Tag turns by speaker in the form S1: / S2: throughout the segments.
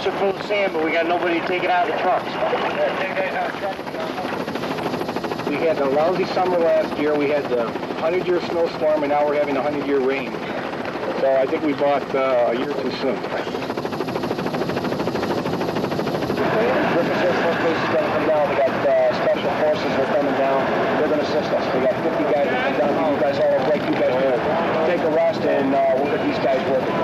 S1: are full of sand, but we got nobody to take it out of the trucks.
S2: We had a lousy summer last year. We had the 100-year snowstorm, and now we're having a 100-year rain. So I think we bought a year too soon. Griffith's Air Force Base is going to come down. We got special forces that are coming down. They're going to assist us. We got 50 guys that come down. You guys all have break. You guys will take a rest, and we'll get these guys working.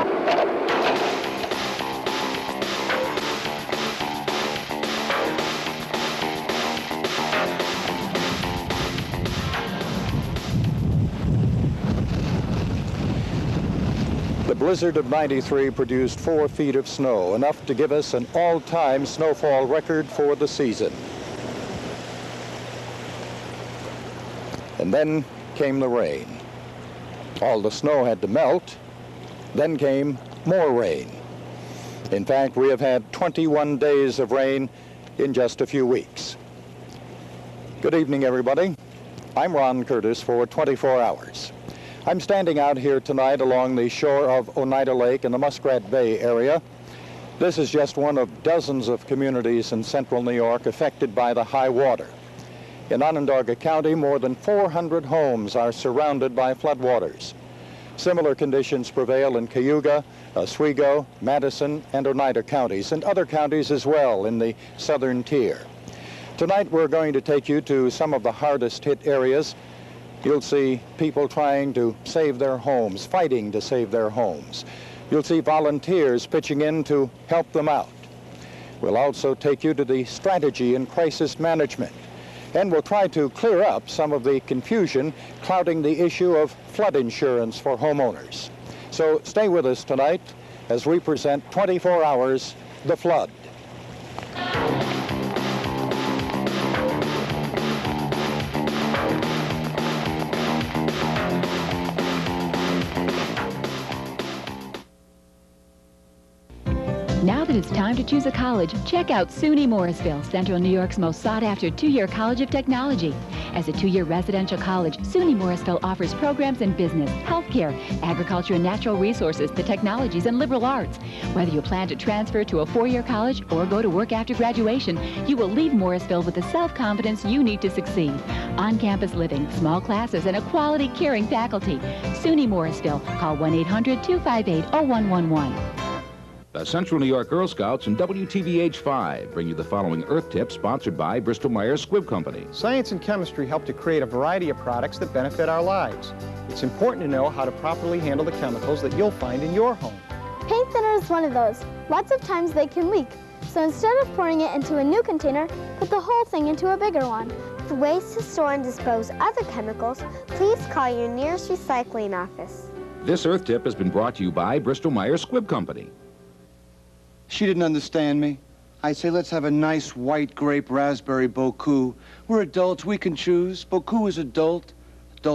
S3: The blizzard of '93 produced 4 feet of snow, enough to give us an all-time snowfall record for the season. And then came the rain. All the snow had to melt. Then came more rain. In fact, we have had 21 days of rain in just a few weeks. Good evening, everybody. I'm Ron Curtis for 24 Hours. I'm standing out here tonight along the shore of Oneida Lake in the Muskrat Bay area. This is just one of dozens of communities in central New York affected by the high water. In Onondaga County, more than 400 homes are surrounded by floodwaters. Similar conditions prevail in Cayuga, Oswego, Madison, and Oneida counties, and other counties as well in the southern tier. Tonight we're going to take you to some of the hardest hit areas. You'll see people trying to save their homes, fighting to save their homes. You'll see volunteers pitching in to help them out. We'll also take you to the strategy in crisis management, and we'll try to clear up some of the confusion clouding the issue of flood insurance for homeowners. So stay with us tonight as we present 24 Hours, The Flood.
S4: Now that it's time to choose a college, check out SUNY Morrisville, Central New York's most sought-after 2-year college of technology. As a 2-year residential college, SUNY Morrisville offers programs in business, healthcare, agriculture and natural resources, the technologies, and liberal arts. Whether you plan to transfer to a 4-year college or go to work after graduation, you will leave Morrisville with the self-confidence you need to succeed. On-campus living, small classes, and a quality, caring faculty. SUNY Morrisville. Call 1-800-258-0111.
S5: The Central New York Girl Scouts and WTVH 5 bring you the following Earth Tip, sponsored by Bristol-Myers Squibb Company.
S6: Science and chemistry help to create a variety of products that benefit our lives. It's important to know how to properly handle the chemicals that you'll find in your home.
S7: Paint thinner is one of those. Lots of times they can leak. So instead of pouring it into a new container, put the whole thing into a bigger one. For ways to store and dispose other chemicals, please call your nearest recycling office.
S5: This Earth Tip has been brought to you by Bristol-Myers Squibb Company.
S8: She didn't understand me. I say, let's have a nice white grape raspberry Boku. We're adults, we can choose. Boku is adult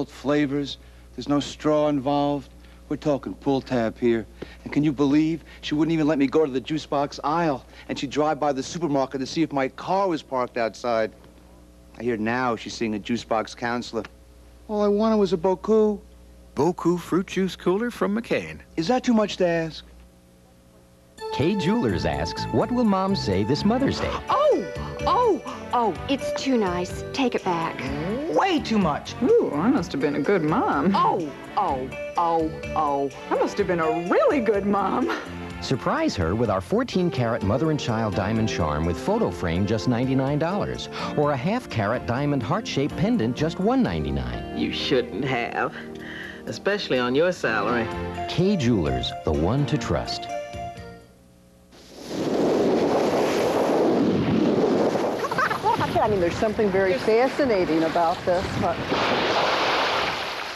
S8: flavors. There's no straw involved. We're talking pull tab here. And can you believe she wouldn't even let me go to the juice box aisle, and she'd drive by the supermarket to see if my car was parked outside. I hear now she's seeing a juice box counselor. All I wanted was a Boku.
S9: Boku fruit juice cooler from McCain.
S8: Is that too much to ask?
S10: Kay Jewelers asks, what will Mom say this Mother's Day?
S11: Oh, it's too nice. Take it back.
S12: Way too much.
S13: Ooh, I must have been a good mom.
S12: Oh.
S13: I must have been a really good mom.
S10: Surprise her with our 14-carat mother and child diamond charm with photo frame, just $99. Or a half-carat diamond heart-shaped pendant, just $199.
S14: You shouldn't have, especially on your salary.
S10: Kay Jewelers, the one to trust.
S13: I mean, there's something very fascinating about this.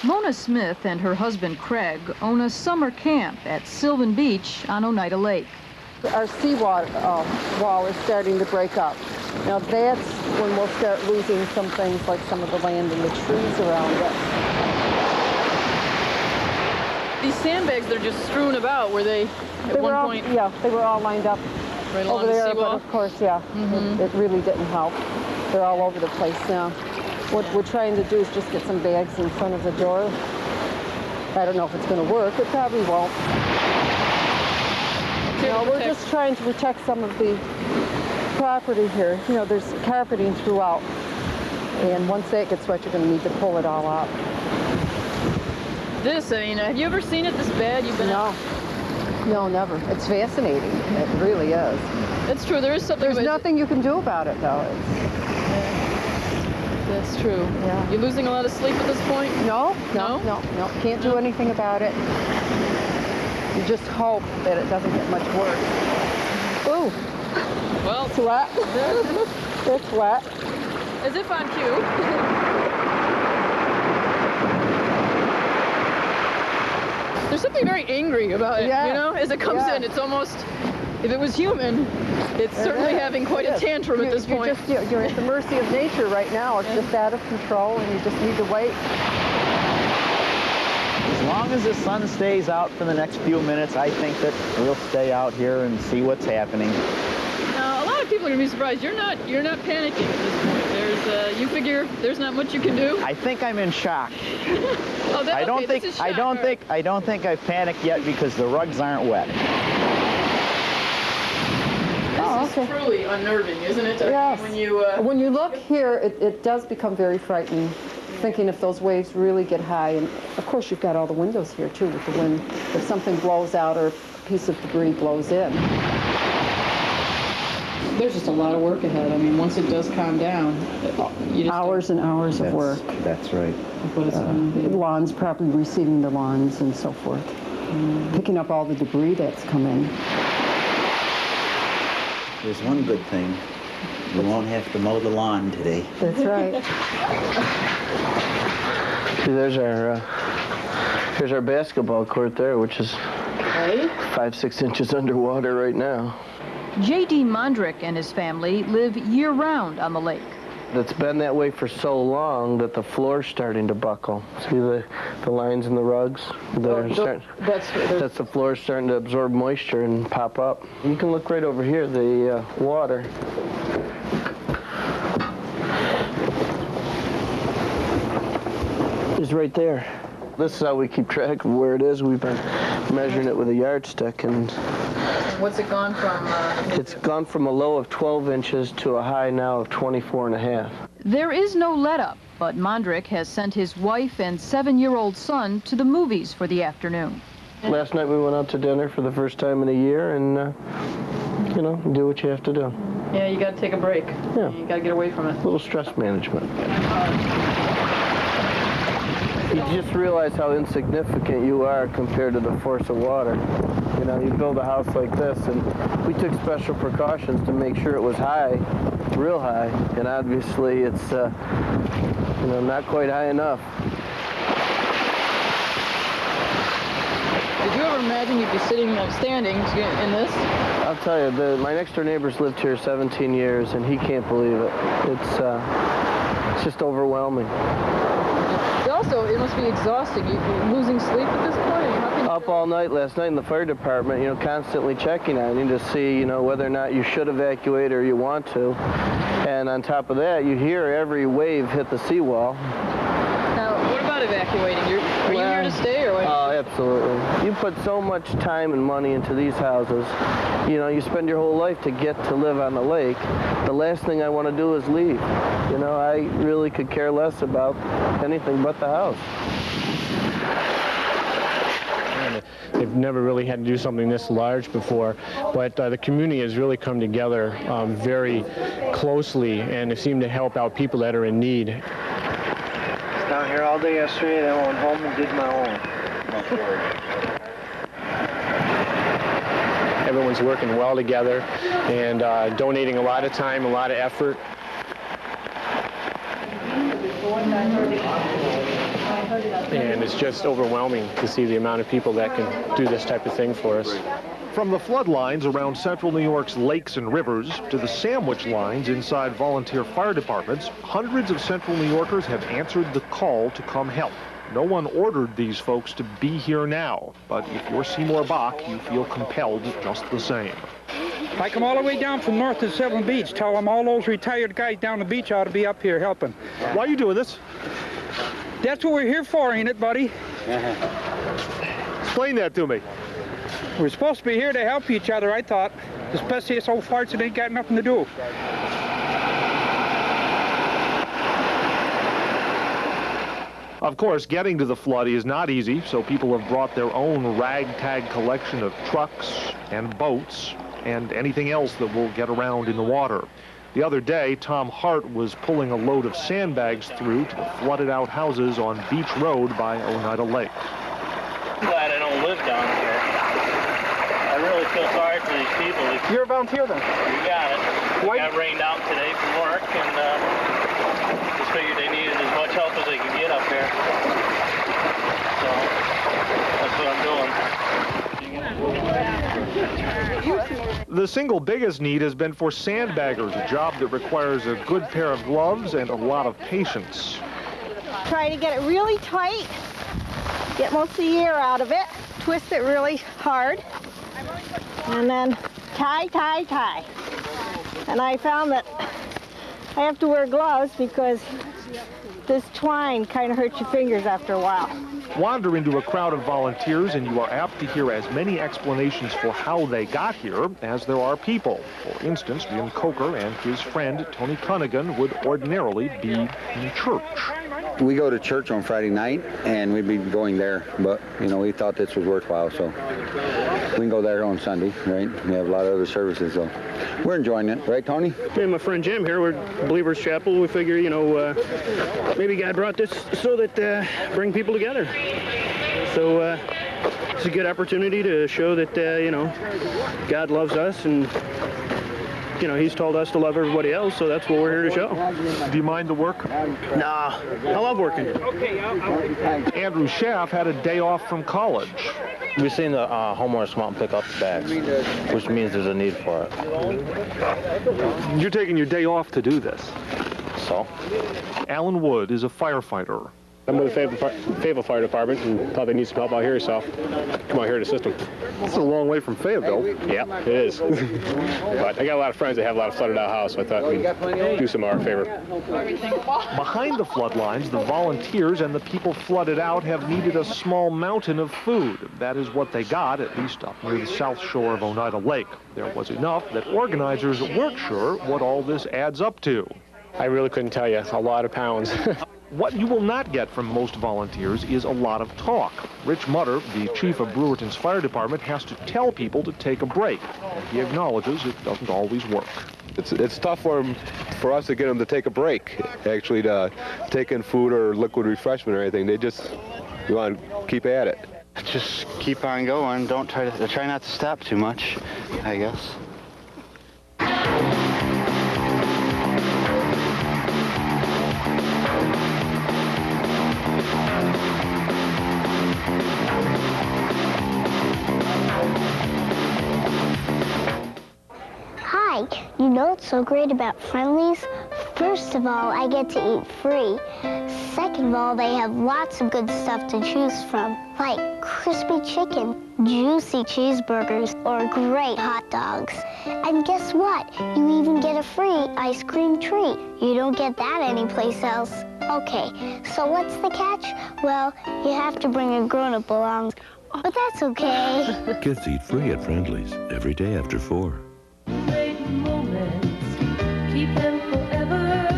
S13: Mona Smith and her husband Craig own a summer camp at Sylvan Beach on Oneida Lake. Our seawater wall is starting to break up. Now that's when we'll start losing some things like some of the land and the trees around it.
S15: These sandbags, they're just strewn about, were they at one point?
S13: Yeah, they were all lined up
S15: right
S13: over there, but of course, yeah, it really didn't help. They're all over the place now. What we're trying to do is just get some bags in front of the door. I don't know if it's going to work. It probably won't. No, we're just trying to protect some of the property here. You know, there's carpeting throughout. And once that gets wet, you're going to need to pull it all out.
S15: This, I mean, have you ever seen it this bad? You've been
S13: No, never. It's fascinating. It really is.
S15: It's true. There is something.
S13: There's nothing you can do about it, though.
S15: That's true.
S13: Yeah.
S15: You're losing a lot of sleep at this point?
S13: No. Can't do anything about it. You just hope that it doesn't get much worse. Ooh.
S15: Well,
S13: it's wet. It's wet.
S15: As if on cue. There's something very angry about it, you know? As it comes in, it's almost, if it was human, it's certainly having quite a tantrum at this point.
S13: You're at the mercy of nature right now. It's just out of control, and you just need to wait.
S12: As long as the sun stays out for the next few minutes, I think that we'll stay out here and see what's happening.
S15: Now, a lot of people are going to be surprised. You're not panicking at this point. You figure there's not much you can do?
S12: I think I'm in shock.
S15: Oh,
S12: I don't think I've panicked yet because the rugs aren't wet.
S15: This is truly unnerving, isn't it?
S13: Yes.
S15: When
S13: you look here, it does become very frightening, thinking if those waves really get high. And of course, you've got all the windows here too with the wind. If something blows out or a piece of debris blows in.
S15: There's just a lot of work ahead. I mean, once it does calm down, you just
S13: hours and hours of work.
S12: That's right.
S13: Lawns, properly receiving the lawns and so forth. Picking up all the debris that's come in.
S12: There's one good thing. We won't have to mow the lawn today.
S13: That's right.
S16: See, here's our basketball court there, which is 5-6 inches underwater right now.
S13: J.D. Mondrick and his family live year-round on the lake.
S16: It's been that way for so long that the floor's starting to buckle. See the lines in the rugs? That's the floor starting to absorb moisture and pop up. You can look right over here, the water. Is right there. This is how we keep track of where it is. We've been measuring it with a yardstick, and
S15: what's it gone from?
S16: It's gone from a low of 12 inches to a high now of 24.5.
S13: There is no let-up, but Mondrick has sent his wife and 7-year-old son to the movies for the afternoon.
S16: Last night we went out to dinner for the first time in a year, and you know, do what you have to do.
S15: Yeah, you got to take a break.
S16: Yeah.
S15: You got to get away from it.
S16: A little stress management. You just realize how insignificant you are compared to the force of water. You know, you build a house like this, and we took special precautions to make sure it was high, real high, and obviously it's, you know, not quite high enough.
S15: Did you ever imagine you'd be standing in this?
S16: I'll tell you, my next-door neighbor's lived here 17 years, and he can't believe it. It's just overwhelming.
S15: Also, it must be exhausting. You're losing sleep at this point?
S16: Up all night last night in the fire department, you know, constantly checking on you to see, you know, whether or not you should evacuate or you want to. And on top of that, you hear every wave hit the seawall.
S15: Now, what about evacuating? Are you here to stay or what?
S16: Oh, absolutely. You put so much time and money into these houses. You know, you spend your whole life to get to live on the lake. The last thing I want to do is leave. You know, I really could care less about anything but the house.
S17: They've never really had to do something this large before, but the community has really come together very closely, and they seem to help out people that are in need.
S1: I was down here all day yesterday, then I went home and did my own.
S17: Everyone's working well together and donating a lot of time, a lot of effort. And it's just overwhelming to see the amount of people that can do this type of thing for us.
S18: From the flood lines around central New York's lakes and rivers to the sandwich lines inside volunteer fire departments, hundreds of central New Yorkers have answered the call to come help. No one ordered these folks to be here now, but if you're Seymour Bach, you feel compelled just the same.
S19: I come all the way down from north to Sylvan Beach. Tell them all those retired guys down the beach ought to be up here helping.
S18: Why are you doing this?
S19: That's what we're here for, ain't it, buddy?
S18: Explain that to me.
S19: We're supposed to be here to help each other, I thought. Especially us old farts that ain't got nothing to do.
S18: Of course, getting to the flood is not easy, so people have brought their own ragtag collection of trucks and boats and anything else that will get around in the water. The other day, Tom Hart was pulling a load of sandbags through to the flooded out houses on Beach Road by Oneida Lake.
S20: I'm glad I don't live down here. I really feel sorry for these people.
S6: You're a volunteer then?
S20: You got it. I got rained out today from work and just figured they needed as much help as they could get up here. So that's what I'm doing.
S18: The single biggest need has been for sandbaggers, a job that requires a good pair of gloves and a lot of patience.
S21: Try to get it really tight, get most of the air out of it, twist it really hard, and then tie, tie, tie. And I found that I have to wear gloves because this twine kind of hurts your fingers after a while.
S18: Wander into a crowd of volunteers and you are apt to hear as many explanations for how they got here as there are people. For instance, Jim Coker and his friend Tony Cunningham would ordinarily be in church.
S22: We go to church on Friday night, and we'd be going there, but, you know, we thought this was worthwhile, so we can go there on Sunday, right? We have a lot of other services, so we're enjoying it. Right, Tony?
S23: Me and my friend Jim here, we're Believers Chapel. We figure, you know, maybe God brought this so that bring people together. So it's a good opportunity to show that, you know, God loves us, and you know, he's told us to love everybody else, so that's what we're here to show.
S18: Do you mind the work?
S23: Nah, I love working.
S18: Andrew Schaff had a day off from college.
S24: We've seen the homeowners come out and pick up the bags, which means there's a need for it.
S18: You're taking your day off to do this.
S24: So?
S18: Alan Wood is a firefighter.
S17: I'm with the Fayetteville Fire Department and thought they need some help out here, so come out here to assist them.
S18: It's a long way from Fayetteville.
S17: Yeah, it is. But I got a lot of friends that have a lot of flooded out houses, so I thought we'd do some of our favor.
S18: Behind the flood lines, the volunteers and the people flooded out have needed a small mountain of food. That is what they got, at least up near the south shore of Oneida Lake. There was enough that organizers weren't sure what all this adds up to.
S17: I really couldn't tell you. A lot of pounds.
S18: What you will not get from most volunteers is a lot of talk. Rich Mutter, the chief of Brewerton's fire department, has to tell people to take a break. And he acknowledges it doesn't always work.
S25: It's tough for us to get them to take a break, actually, to take in food or liquid refreshment or anything. We want to keep at it.
S26: Just keep on going. Try not to stop too much, I guess.
S7: Hi, you know what's so great about Friendly's? First of all, I get to eat free. Second of all, they have lots of good stuff to choose from, like crispy chicken, juicy cheeseburgers, or great hot dogs. And guess what? You even get a free ice cream treat. You don't get that anyplace else. Okay, so what's the catch? Well, you have to bring a grown-up along. But that's okay.
S27: Kids eat free at Friendly's every day after 4.
S28: Keep them forever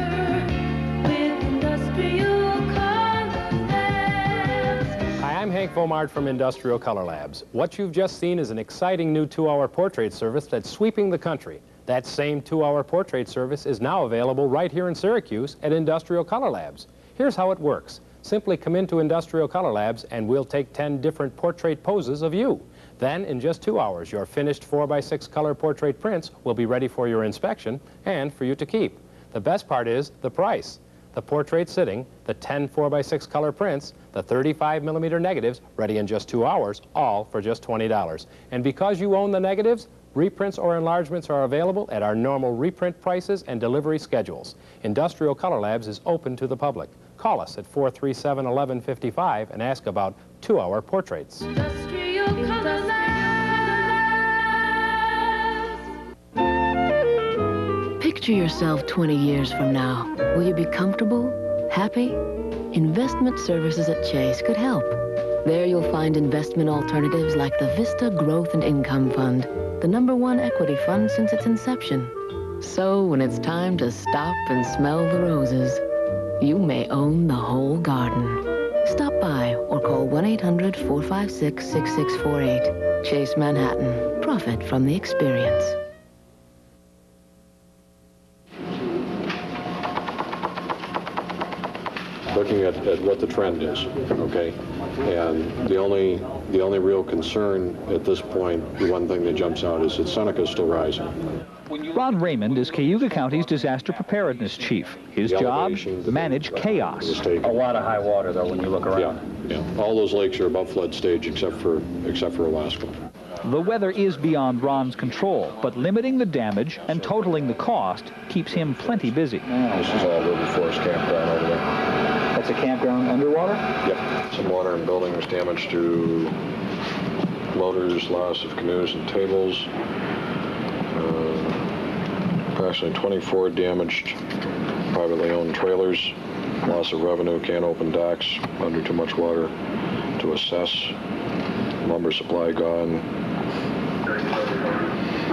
S28: with Industrial Color Labs.
S29: Hi, I'm Hank Vomard from Industrial Color Labs. What you've just seen is an exciting new 2-hour portrait service that's sweeping the country. That same 2-hour portrait service is now available right here in Syracuse at Industrial Color Labs. Here's how it works. Simply come into Industrial Color Labs and we'll take 10 different portrait poses of you. Then, in just 2 hours, your finished 4x6 color portrait prints will be ready for your inspection and for you to keep. The best part is the price. The portrait sitting, the 10 4x6 color prints, the 35mm negatives, ready in just 2 hours, all for just $20. And because you own the negatives, reprints or enlargements are available at our normal reprint prices and delivery schedules. Industrial Color Labs is open to the public. Call us at 437-1155 and ask about 2-hour portraits.
S28: Industrial Color Labs.
S30: Picture yourself 20 years from now. Will you be comfortable? Happy? Investment services at Chase could help. There you'll find investment alternatives like the Vista Growth and Income Fund, the #1 equity fund since its inception. So when it's time to stop and smell the roses, you may own the whole garden. Stop by or call 1-800-456-6648. Chase Manhattan. Profit from the experience.
S2: Looking at what the trend is, okay? And the only real concern at this point, the one thing that jumps out is that Seneca's still rising.
S3: Ron Raymond is Cayuga County's disaster preparedness chief. His job, manage chaos.
S2: A lot of high water, though, when you look around. Yeah. All those lakes are above flood stage except for Alaska.
S3: The weather is beyond Ron's control, but limiting the damage and totaling the cost keeps him plenty busy.
S2: This is all River Forest campground over there.
S3: That's a campground underwater?
S2: Yep. Some water and buildings, damage to loaders, loss of canoes and tables. Approximately 24 damaged privately owned trailers. Loss of revenue, can't open docks, under too much water to assess. Lumber supply gone.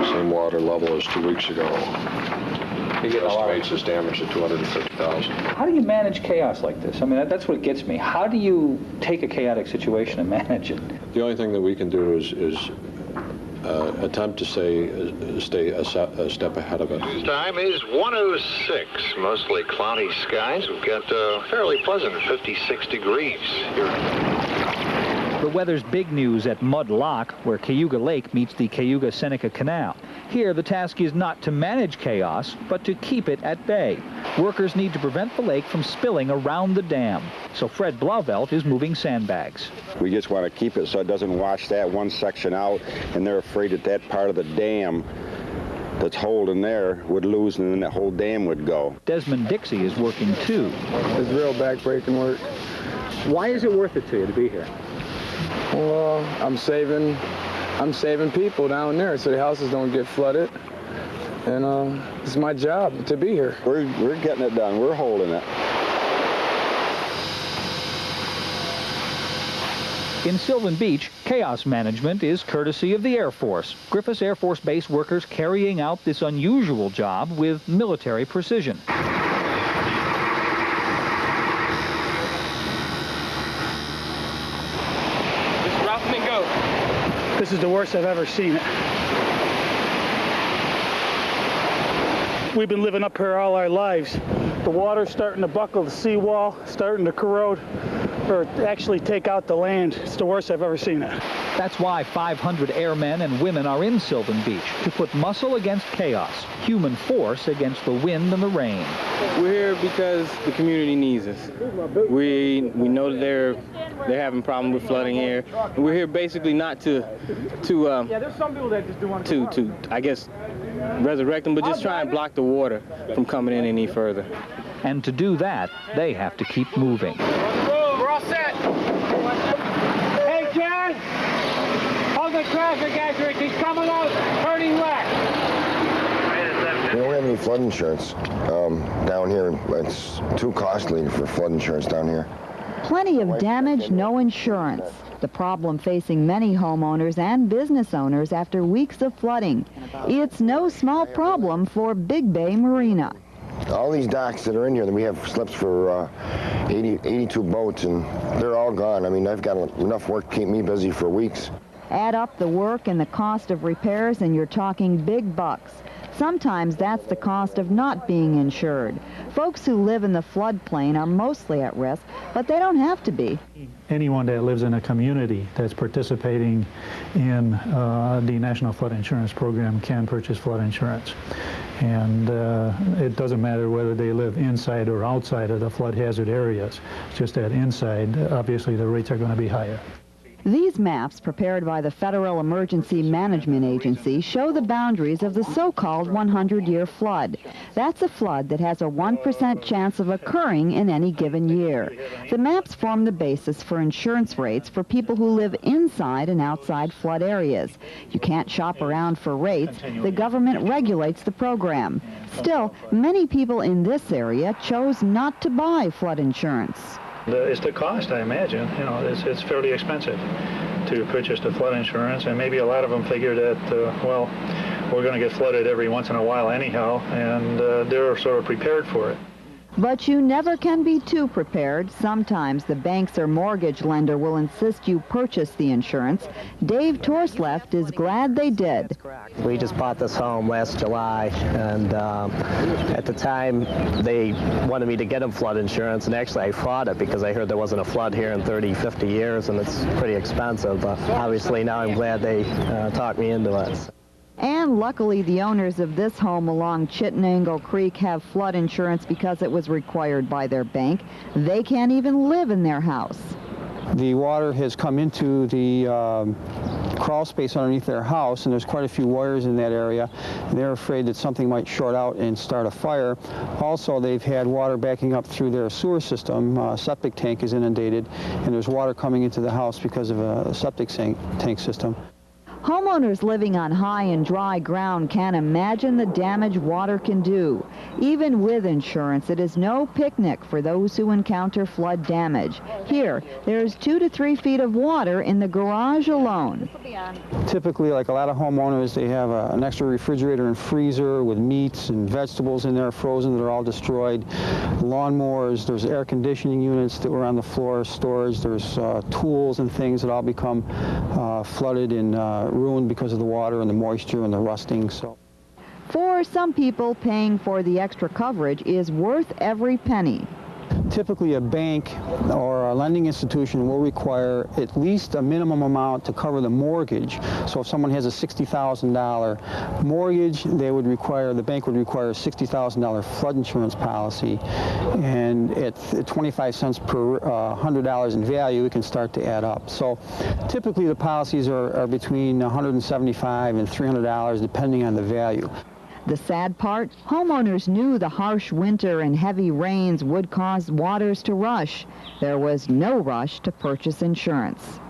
S2: Same water level as 2 weeks ago. Estimates this damage at $250,000.
S3: How do you manage chaos like this? I mean, that's what gets me. How do you take a chaotic situation and manage it?
S2: The only thing that we can do is attempt to stay a step ahead of it.
S4: Time is 1:06. Mostly cloudy skies. We've got fairly pleasant 56 degrees here.
S3: The weather's big news at Mud Lock, where Cayuga Lake meets the Cayuga-Seneca Canal. Here, the task is not to manage chaos, but to keep it at bay. Workers need to prevent the lake from spilling around the dam. So Fred Blauvelt is moving sandbags.
S5: We just want to keep it so it doesn't wash that one section out, and they're afraid that that part of the dam that's holding there would lose, and then that whole dam would go.
S3: Desmond Dixie is working too.
S8: It's real back-breaking work.
S3: Why is it worth it to you to be here?
S8: Well, I'm saving people down there so the houses don't get flooded. And it's my job to be here.
S5: We're getting it done. We're holding it.
S3: In Sylvan Beach, chaos management is courtesy of the Air Force. Griffiths Air Force Base workers carrying out this unusual job with military precision.
S19: This is the worst I've ever seen it. We've been living up here all our lives. The water's starting to buckle, the seawall starting to corrode, or actually take out the land. It's the worst I've ever seen it.
S3: That's why 500 airmen and women are in Sylvan Beach, to put muscle against chaos, human force against the wind and the rain.
S9: We're here because the community needs us. We know that they're having problems with flooding here. And we're here basically not to I guess, resurrect them, but just try and block the water from coming in any further.
S3: And to do that, they have to keep moving.
S19: We're all set. Hey, John! Hold the traffic exit. He's coming out, turning left.
S10: We don't have any flood insurance down here. It's too costly for flood insurance down here.
S11: Plenty of damage, no insurance. The problem facing many homeowners and business owners after weeks of flooding. It's no small problem for Big Bay Marina.
S10: All these docks that are in here, we have slips for 82 boats, and they're all gone. I mean, I've got enough work to keep me busy for weeks.
S11: Add up the work and the cost of repairs, and you're talking big bucks. Sometimes that's the cost of not being insured. Folks who live in the floodplain are mostly at risk, but they don't have to be.
S12: Anyone that lives in a community that's participating in the National Flood Insurance Program can purchase flood insurance. And it doesn't matter whether they live inside or outside of the flood hazard areas. It's just that inside, obviously, the rates are going to be higher.
S11: These maps, prepared by the Federal Emergency Management Agency, show the boundaries of the so-called 100-year flood. That's a flood that has a 1% chance of occurring in any given year. The maps form the basis for insurance rates for people who live inside and outside flood areas. You can't shop around for rates. The government regulates the program. Still, many people in this area chose not to buy flood insurance.
S12: It's the cost, I imagine. You know, it's fairly expensive to purchase the flood insurance, and maybe a lot of them figure that, well, we're going to get flooded every once in a while anyhow, and they're sort of prepared for it.
S11: But you never can be too prepared. Sometimes the banks or mortgage lender will insist you purchase the insurance. Dave Torsleft is glad they did.
S1: We just bought this home last July, and at the time they wanted me to get them flood insurance, and actually I fought it because I heard there wasn't a flood here in 30, 50 years, and it's pretty expensive. But obviously now I'm glad they talked me into it.
S11: And luckily, the owners of this home along Chittenango Creek have flood insurance because it was required by their bank. They can't even live in their house.
S6: The water has come into the crawl space underneath their house, and there's quite a few wires in that area. They're afraid that something might short out and start a fire. Also, they've had water backing up through their sewer system. Septic tank is inundated, and there's water coming into the house because of a septic tank system.
S11: Homeowners living on high and dry ground can't imagine the damage water can do. Even with insurance, it is no picnic for those who encounter flood damage. Here, there's 2 to 3 feet of water in the garage alone.
S6: Typically, like a lot of homeowners, they have an extra refrigerator and freezer with meats and vegetables in there frozen that are all destroyed. Lawnmowers, there's air conditioning units that were on the floor, storage, there's tools and things that all become flooded and ruined because of the water and the moisture and the rusting. So,
S11: for some people, paying for the extra coverage is worth every penny.
S6: Typically, a bank or a lending institution will require at least a minimum amount to cover the mortgage. So if someone has a $60,000 mortgage, the bank would require a $60,000 flood insurance policy. And at 25 cents per $100 in value, it can start to add up. So typically, the policies are between $175 and $300, depending on the value.
S11: The sad part, homeowners knew the harsh winter and heavy rains would cause waters to rush. There was no rush to purchase insurance.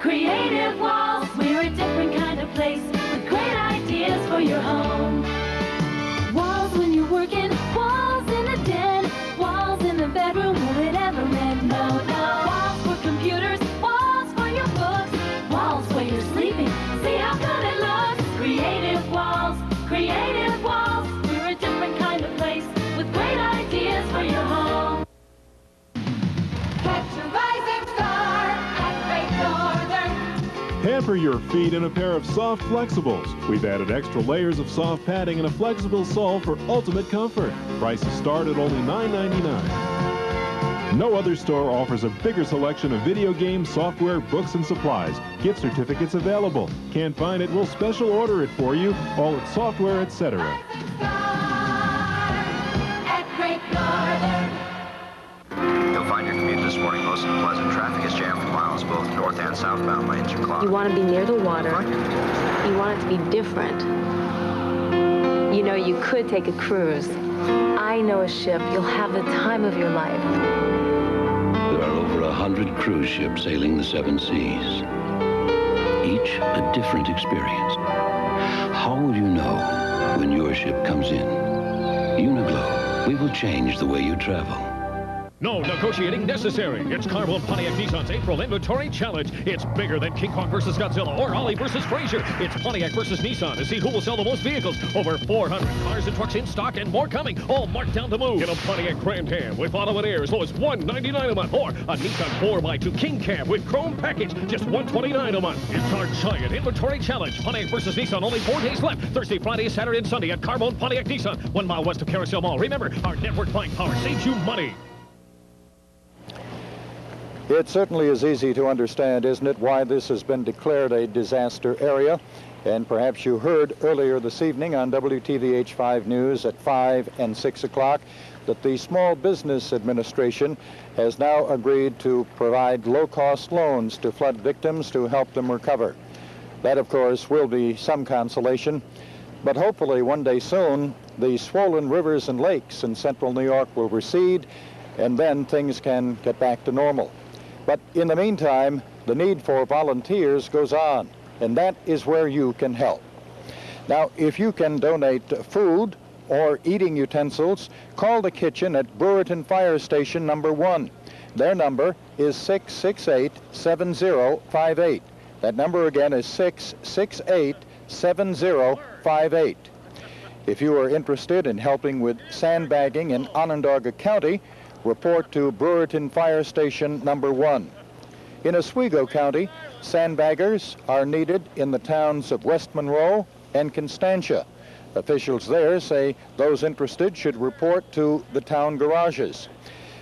S28: Creative Walls, we're a different kind of place with great ideas for your home. Walls when you're working, walls in the den, walls in the bedroom, will it ever end? No, no. Walls for computers, walls for your books, walls where you're sleeping, see how good it looks. Creative Walls, we're a different kind of place with great ideas for your home. Catch a rising star at Great Northern.
S18: Pamper your feet in a pair of soft flexibles. We've added extra layers of soft padding and a flexible sole for ultimate comfort. Prices start at only $9.99. No other store offers a bigger selection of video games, software, books, and supplies. Gift certificates available. Can't find it? We'll special order it for you. All its software, etc.
S28: At Great Northern.
S13: You'll find your commute this morning mostly pleasant. Traffic is jammed for miles, both north and southbound lanes are clogged.
S14: You want to be near the water. You want it to be different. You know, you could take a cruise. I know a ship. You'll have the time of your life.
S27: There are over 100 cruise ships sailing the 7 seas. Each a different experience. How will you know when your ship comes in? Uniglow, we will change the way you travel.
S15: No negotiating necessary. It's Carmel Pontiac Nissan's April Inventory Challenge. It's bigger than King Kong versus Godzilla or Ollie versus Frazier. It's Pontiac versus Nissan to see who will sell the most vehicles. Over 400 cars and trucks in stock and more coming. All marked down to move. Get a Pontiac Grand Am with auto and air as low as $199 a month. Or a Nissan 4x2 King Cab with Chrome package, just $129 a month. It's our giant inventory challenge. Pontiac versus Nissan, only 4 days left. Thursday, Friday, Saturday, and Sunday at Carmel Pontiac Nissan, 1 mile west of Carousel Mall. Remember, our network buying power saves you money.
S16: It certainly is easy to understand, isn't it, why this has been declared a disaster area. And perhaps you heard earlier this evening on WTVH 5 News at 5 and 6 o'clock that the Small Business Administration has now agreed to provide low-cost loans to flood victims to help them recover. That, of course, will be some consolation. But hopefully one day soon, the swollen rivers and lakes in central New York will recede, and then things can get back to normal. But in the meantime, the need for volunteers goes on, and that is where you can help. Now, if you can donate food or eating utensils, call the kitchen at Brewerton Fire Station number 1. Their number is 668-7058. That number again is 668-7058. If you are interested in helping with sandbagging in Onondaga County, report to Brewerton Fire Station number 1. In Oswego County, sandbaggers are needed in the towns of West Monroe and Constantia. Officials there say those interested should report to the town garages.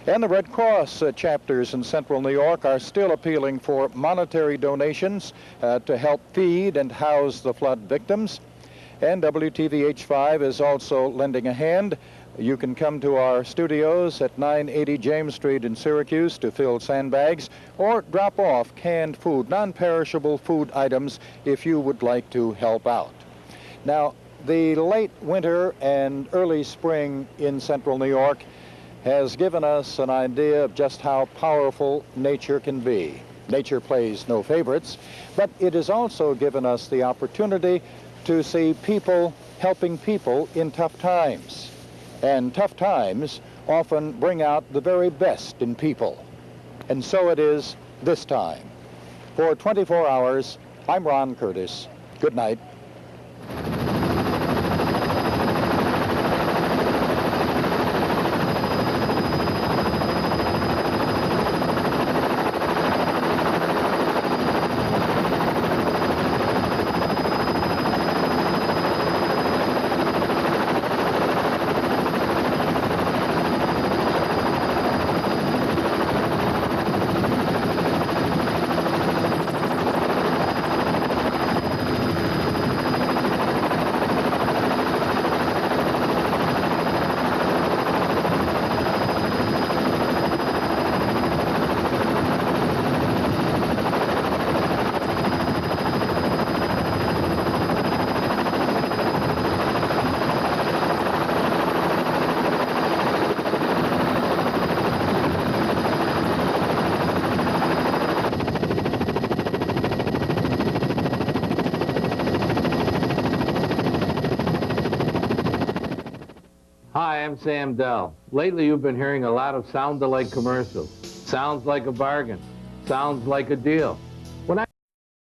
S16: And the Red Cross chapters in central New York are still appealing for monetary donations to help feed and house the flood victims. And WTVH5 is also lending a hand. You can come to our studios at 980 James Street in Syracuse to fill sandbags or drop off canned food, non-perishable food items if you would like to help out. Now, the late winter and early spring in central New York has given us an idea of just how powerful nature can be. Nature plays no favorites, but it has also given us the opportunity to see people helping people in tough times. And tough times often bring out the very best in people. And so it is this time. For 24 hours, I'm Ron Curtis. Good night.
S7: Hi, I'm Sam Dell. Lately you've been hearing a lot of sound-alike commercials. Sounds like a bargain. Sounds like a deal.